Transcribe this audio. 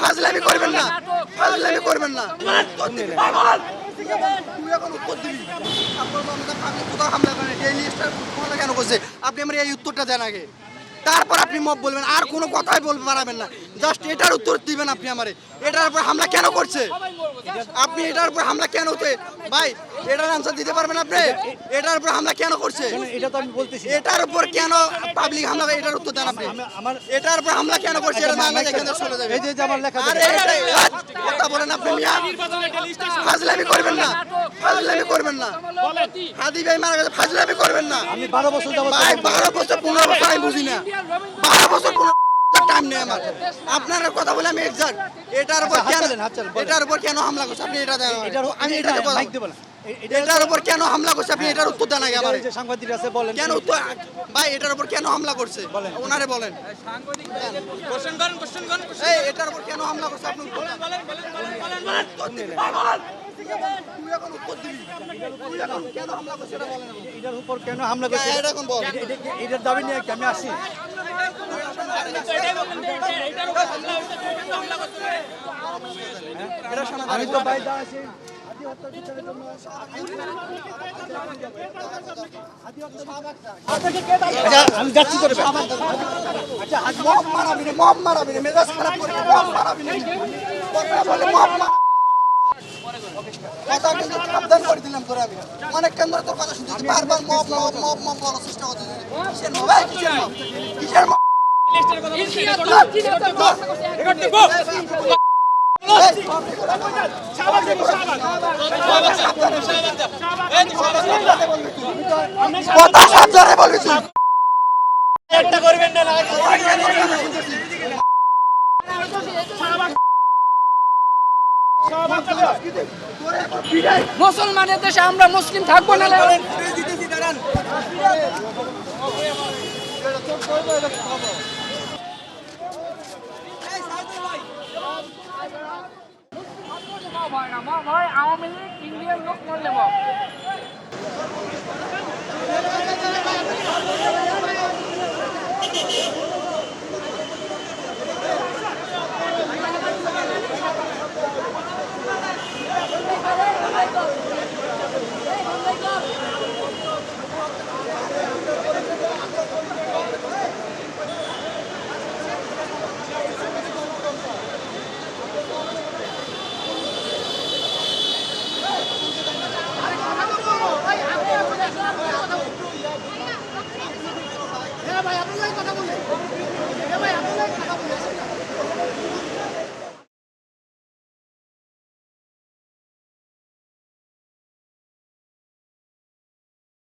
ফাজলামি করবেন না, ফাজলামি করবেন না। কেন করছে আপনি আমার এই উত্তরটা দেন আগে, তারপর আপনি মব বলবেন। আর কোনো কথাই বলতে পারবেন না, জাস্ট এটার উত্তর দিবেন আপনি আমারে। এটার উপর হামলা কেন করছে আপনি? এটার উপর হামলা কেন হতে ভাই, এটার আনসার দিতে পারবেন আপনি? এটার উপর হামলা কেন করছে? এটা তো আমি বলতেছি। এটার উপর কেন পাবলিক হামলা করে? এটার উত্তর দেন আপনি। আমার এটার উপর হামলা কেন করছে? এটা না দেখেন চলে যাবে। এই যে আমার লেখা আরে কথা বলেন আপনি মিয়া, ফাজলামি করবেন না, ফাজলামি করবেন না। হাদি ভাই মারা গেছে, ফাজলামি করবেন না। আমি 12 বছর যাবত ভাই 12 বছর 15 বছর আমি বুঝি না, 12 বছর 15 টাইম নেই আমার। আপনার কথা বলে আমি এক্সাক্ট। এটার উপর কেন, এটার উপর কেন হামলা করছে আপনি? এটা দেন আমি এটা মাইক দেব না। এটার উপর কেন হামলা করছে আপনি? এটার উত্তর দেন আগে আমারে। যে সাংবাদিক আছে বলেন কেন উত্তর ভাই, এটার উপর কেন হামলা করছে ওনারে বলেন। কোশ্চেন করেন এই এটার উপর কেন হামলা করছে আপনি বলেন। তুই এখন উত্তর দিবি, তুই এখন কেন হামলা করছে এটা বলেন। এটার উপর কেন হামলা করছে এটা এখন বল। এটার দাবি নিয়ে আমি আসি। আমি তো বাইরে আছি। আমি যাচ্ছি করে মব মারাবি রে, মব মারাবি রে, মেজাজ খারাপ করে মব মারাবি রে। কথা বলে মব মারাবি। কথা কিন্তু সাবধান করে দিলাম তোরে আমি। অনেকক্ষণ ধরে তোর কথা শুনতেছি, বারবার মব মব মব মব বলার চেষ্টা করছিস। কিসের মব ভাই, কিসের মব, কিসের মব? কথা সাবধানে বলবি তুই। একটা করবেন না। মুসলমানের দেশে আমরা মুসলিম থাকবো না। আওয়ামী লীগ ইন্ডিয়ান লোক মরলে বাবা।